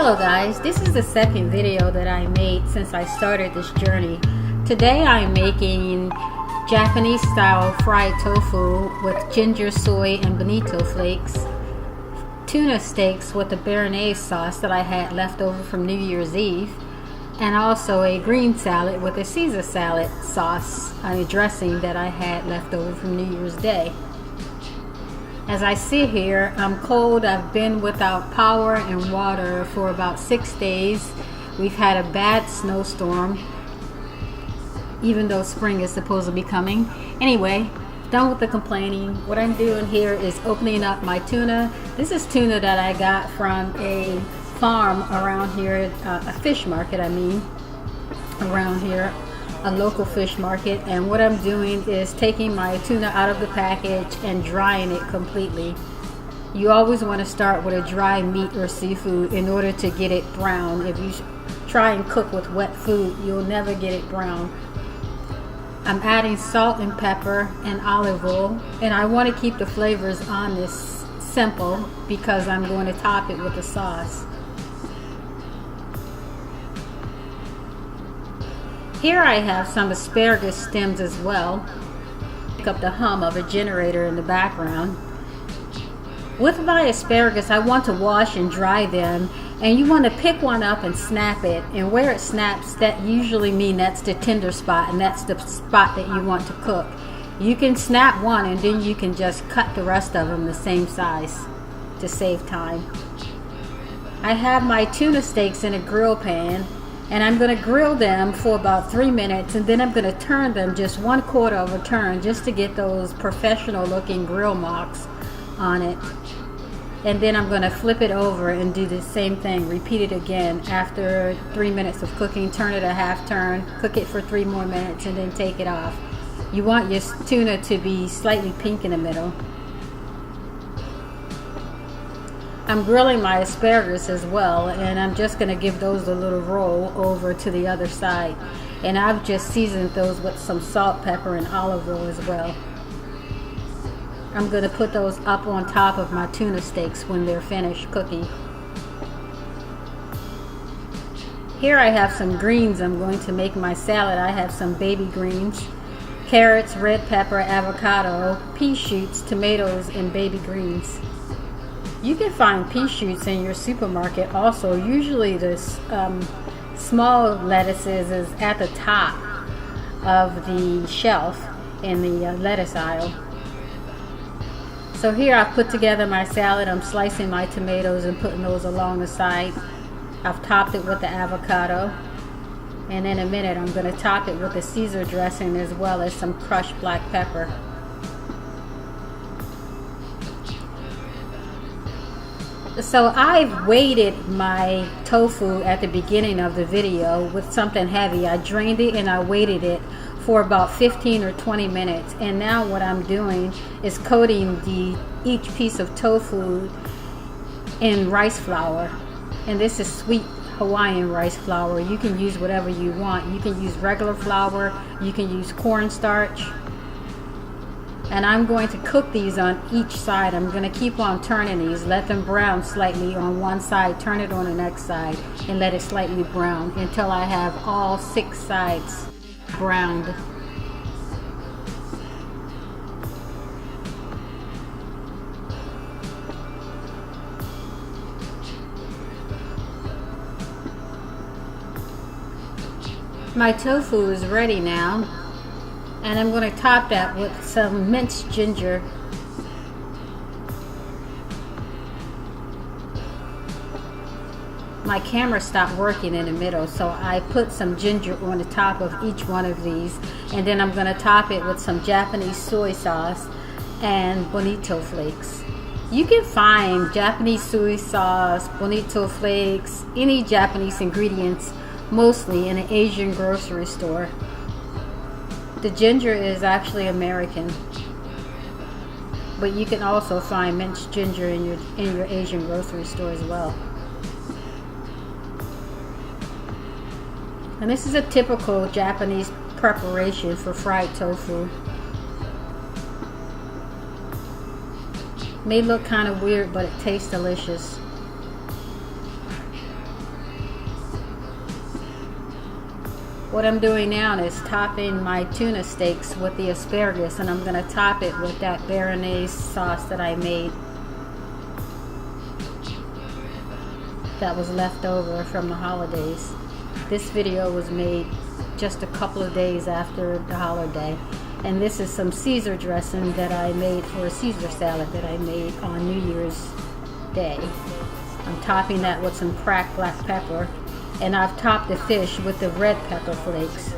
Hello guys, this is the second video that I made since I started this journey. Today I'm making Japanese style fried tofu with ginger, soy, and bonito flakes, tuna steaks with the Béarnaise sauce that I had left over from New Year's Eve, and also a green salad with a Caesar salad sauce, a dressing that I had left over from New Year's Day. As I sit here, I'm cold. I've been without power and water for about 6 days. We've had a bad snowstorm, even though spring is supposed to be coming. Anyway, done with the complaining. What I'm doing here is opening up my tuna. This is tuna that I got from a farm around here, a fish market around here, a local fish market. And what I'm doing is taking my tuna out of the package and drying it completely. You always want to start with a dry meat or seafood in order to get it brown. If you try and cook with wet food, you'll never get it brown. I'm adding salt and pepper and olive oil, and I want to keep the flavors on this simple because I'm going to top it with the sauce. Here I have some asparagus stems as well. Pick up the hum of a generator in the background. With my asparagus, I want to wash and dry them, and you want to pick one up and snap it. And where it snaps, that usually means that's the tender spot, and that's the spot that you want to cook. You can snap one and then you can just cut the rest of them the same size to save time. I have my tuna steaks in a grill pan, and I'm going to grill them for about 3 minutes, and then I'm going to turn them just 1/4 of a turn just to get those professional looking grill marks on it. And then I'm going to flip it over and do the same thing, repeat it again. After 3 minutes of cooking, turn it a half turn, cook it for 3 more minutes, and then take it off. You want your tuna to be slightly pink in the middle. I'm grilling my asparagus as well, and I'm just going to give those a little roll over to the other side. And I've just seasoned those with some salt, pepper, and olive oil as well. I'm going to put those up on top of my tuna steaks when they're finished cooking. Here I have some greens. I'm going to make my salad. I have some baby greens, carrots, red pepper, avocado, pea shoots, tomatoes, and baby greens. You can find pea shoots in your supermarket also. Usually the small lettuces is at the top of the shelf in the lettuce aisle. So here I've put together my salad. I'm slicing my tomatoes and putting those along the side. I've topped it with the avocado. And in a minute I'm going to top it with the Caesar dressing as well as some crushed black pepper. So I've weighted my tofu at the beginning of the video with something heavy. I drained it and I weighted it for about 15 or 20 minutes. And now what I'm doing is coating each piece of tofu in rice flour. And this is sweet Hawaiian rice flour. You can use whatever you want. You can use regular flour. You can use cornstarch. And I'm going to cook these on each side. I'm going to keep on turning these, let them brown slightly on one side, turn it on the next side, and let it slightly brown until I have all 6 sides browned. My tofu is ready now. And I'm going to top that with some minced ginger. My camera stopped working in the middle, so I put some ginger on the top of each one of these. And then I'm going to top it with some Japanese soy sauce and bonito flakes. You can find Japanese soy sauce, bonito flakes, any Japanese ingredients, mostly in an Asian grocery store. The ginger is actually American, but you can also find minced ginger in your Asian grocery store as well. And this is a typical Japanese preparation for fried tofu. May look kind of weird, but it tastes delicious. What I'm doing now is topping my tuna steaks with the asparagus, and I'm going to top it with that Béarnaise sauce that I made that was left over from the holidays. This video was made just a couple of days after the holiday, and this is some Caesar dressing that I made for a Caesar salad that I made on New Year's Day. I'm topping that with some cracked black pepper, and I've topped the fish with the red pepper flakes.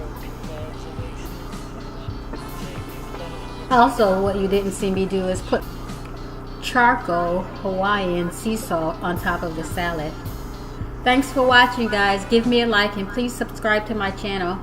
Also, what you didn't see me do is put charcoal Hawaiian sea salt on top of the salad. Thanks for watching, guys. Give me a like and please subscribe to my channel.